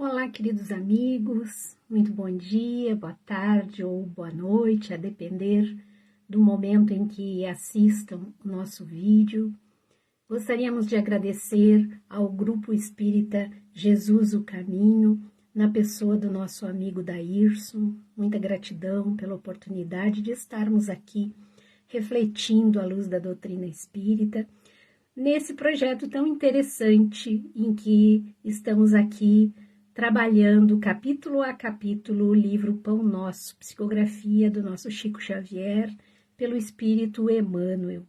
Olá, queridos amigos, muito bom dia, boa tarde ou boa noite, a depender do momento em que assistam o nosso vídeo. Gostaríamos de agradecer ao Grupo Espírita Jesus o Caminho, na pessoa do nosso amigo Daírson. Muita gratidão pela oportunidade de estarmos aqui refletindo à luz da doutrina espírita, nesse projeto tão interessante em que estamos aqui trabalhando capítulo a capítulo o livro Pão Nosso, psicografia do nosso Chico Xavier, pelo Espírito Emmanuel.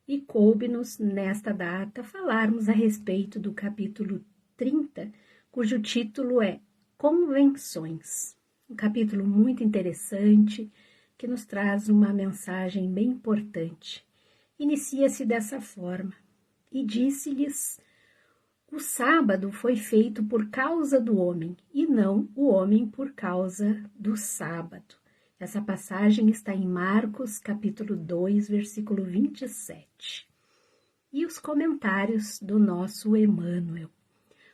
E coube-nos, nesta data, falarmos a respeito do capítulo 30, cujo título é Convenções. Um capítulo muito interessante, que nos traz uma mensagem bem importante. Inicia-se dessa forma: e disse-lhes: o sábado foi feito por causa do homem, e não o homem por causa do sábado. Essa passagem está em Marcos, capítulo 2, versículo 27. E os comentários do nosso Emmanuel.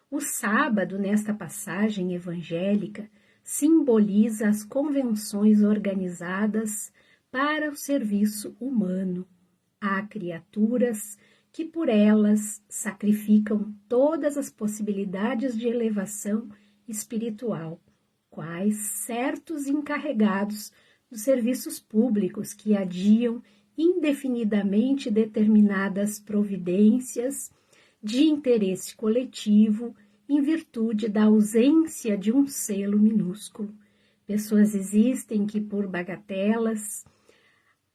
O sábado, nesta passagem evangélica, simboliza as convenções organizadas para o serviço humano. Há criaturas que por elas sacrificam todas as possibilidades de elevação espiritual, quais certos encarregados dos serviços públicos que adiam indefinidamente determinadas providências de interesse coletivo em virtude da ausência de um selo minúsculo. Pessoas existem que, por bagatelas,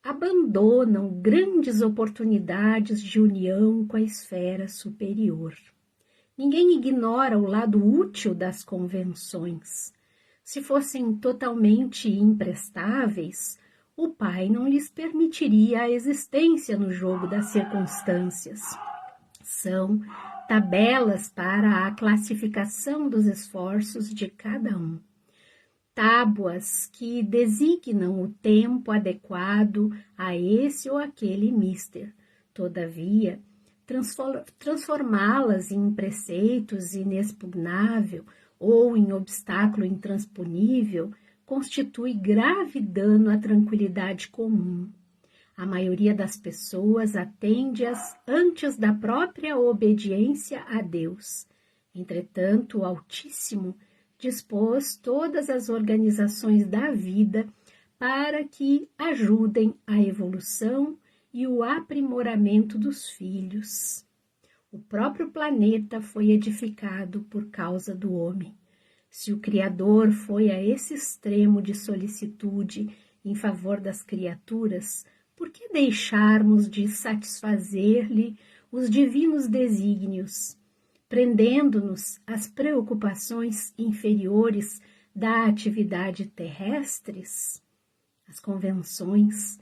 abandonam grandes oportunidades de união com a esfera superior. Ninguém ignora o lado útil das convenções. Se fossem totalmente imprestáveis, o Pai não lhes permitiria a existência no jogo das circunstâncias. São tabelas para a classificação dos esforços de cada um. Tábuas que designam o tempo adequado a esse ou aquele mister. Todavia, transformá-las em preceitos inexpugnável ou em obstáculo intransponível constitui grave dano à tranquilidade comum. A maioria das pessoas atende-as antes da própria obediência a Deus. Entretanto, o Altíssimo dispôs todas as organizações da vida para que ajudem a evolução e o aprimoramento dos filhos. O próprio planeta foi edificado por causa do homem. Se o Criador foi a esse extremo de solicitude em favor das criaturas, por que deixarmos de satisfazer-lhe os divinos desígnios, prendendo-nos às preocupações inferiores da atividade terrestres? As convenções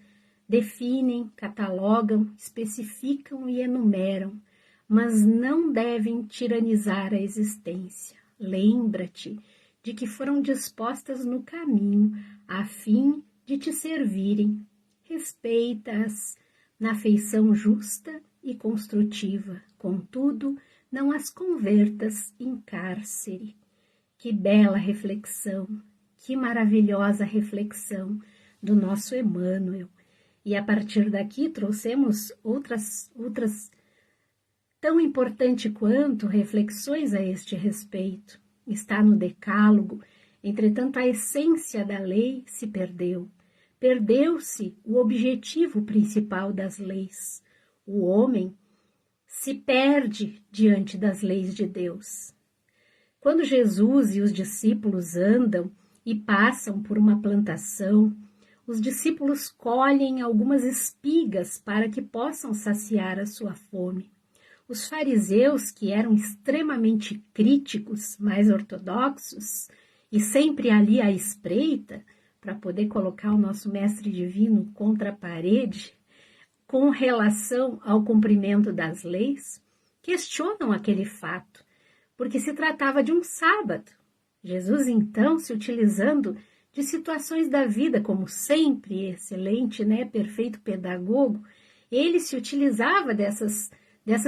definem, catalogam, especificam e enumeram, mas não devem tiranizar a existência. Lembra-te de que foram dispostas no caminho a fim de te servirem. Respeita-as na feição justa e construtiva, contudo, não as convertas em cárcere. Que bela reflexão, que maravilhosa reflexão do nosso Emmanuel. E a partir daqui trouxemos outras tão importante quanto reflexões a este respeito. Está no Decálogo, entretanto a essência da lei se perdeu. Perdeu-se o objetivo principal das leis. O homem se perde diante das leis de Deus. Quando Jesus e os discípulos andam e passam por uma plantação, os discípulos colhem algumas espigas para que possam saciar a sua fome. Os fariseus, que eram extremamente críticos, mais ortodoxos, e sempre ali à espreita, para poder colocar o nosso mestre divino contra a parede, com relação ao cumprimento das leis, questionam aquele fato, porque se tratava de um sábado. Jesus, então, se utilizando de situações da vida, como sempre excelente, perfeito pedagogo, ele se utilizava dessas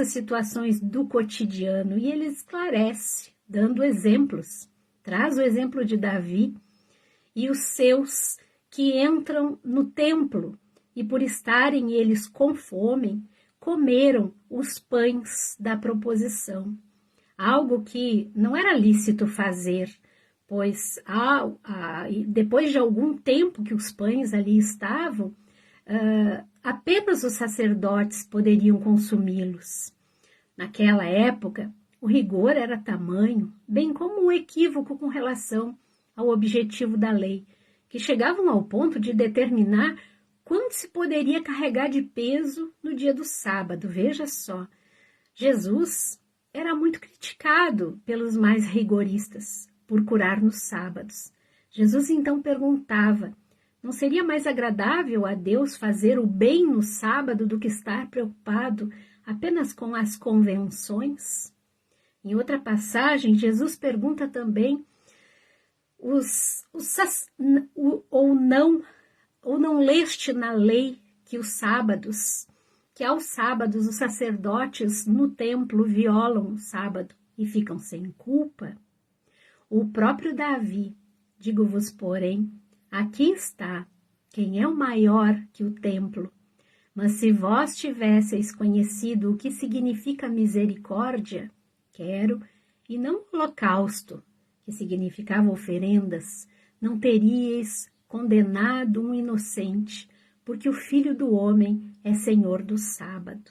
situações do cotidiano e ele esclarece, dando exemplos traz o exemplo de Davi e os seus que entram no templo e por estarem eles com fome, comeram os pães da proposição. Algo que não era lícito fazer, pois depois de algum tempo que os pães ali estavam, apenas os sacerdotes poderiam consumi-los. Naquela época, o rigor era tamanho, bem como um equívoco com relação ao objetivo da lei, que chegavam ao ponto de determinar quanto se poderia carregar de peso no dia do sábado. Veja só, Jesus era muito criticado pelos mais rigoristas por curar nos sábados. Jesus então perguntava: não seria mais agradável a Deus fazer o bem no sábado do que estar preocupado apenas com as convenções? Em outra passagem, Jesus pergunta também ou não leste na lei que aos sábados os sacerdotes no templo violam o sábado e ficam sem culpa? O próprio Davi, digo-vos, porém, aqui está quem é o maior que o templo. Mas se vós tivesseis conhecido o que significa misericórdia, quero, e não holocausto, que significava oferendas, não teríeis condenado um inocente, porque o Filho do Homem é Senhor do sábado.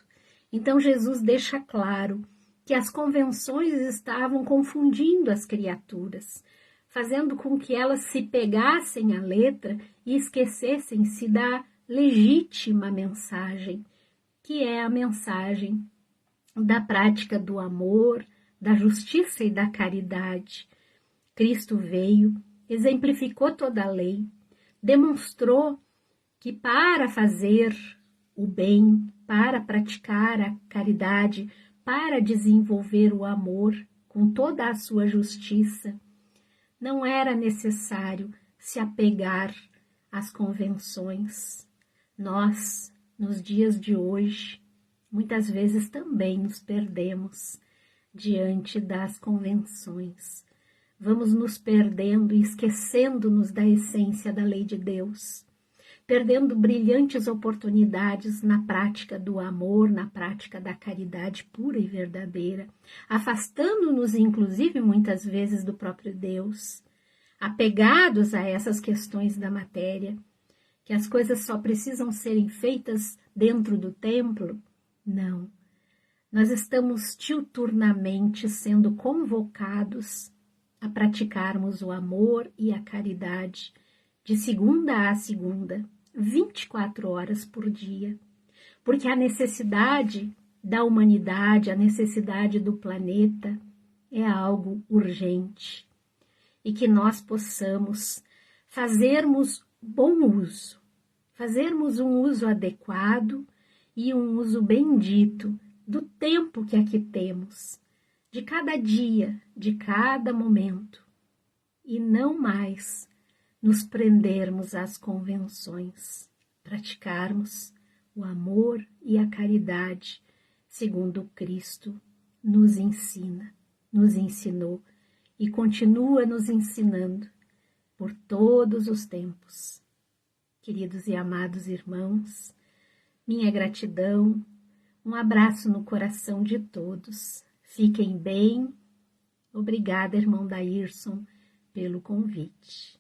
Então Jesus deixa claro que as convenções estavam confundindo as criaturas, fazendo com que elas se pegassem à letra e esquecessem-se da legítima mensagem, que é a mensagem da prática do amor, da justiça e da caridade. Cristo veio, exemplificou toda a lei, demonstrou que para fazer o bem, para praticar a caridade, para desenvolver o amor com toda a sua justiça, não era necessário se apegar às convenções. Nós, nos dias de hoje, muitas vezes também nos perdemos diante das convenções. Vamos nos perdendo e esquecendo-nos da essência da lei de Deus, perdendo brilhantes oportunidades na prática do amor, na prática da caridade pura e verdadeira, afastando-nos, inclusive, muitas vezes do próprio Deus, apegados a essas questões da matéria, que as coisas só precisam serem feitas dentro do templo. Não. Nós estamos diuturnamente sendo convocados a praticarmos o amor e a caridade de segunda a segunda, 24 horas por dia, porque a necessidade da humanidade, a necessidade do planeta é algo urgente e que nós possamos fazermos bom uso, fazermos um uso adequado e um uso bendito do tempo que aqui temos, de cada dia, de cada momento, e não mais nos prendermos às convenções, praticarmos o amor e a caridade, segundo Cristo nos ensina, nos ensinou e continua nos ensinando por todos os tempos. Queridos e amados irmãos, minha gratidão, um abraço no coração de todos. Fiquem bem. Obrigada, irmão Daírson, pelo convite.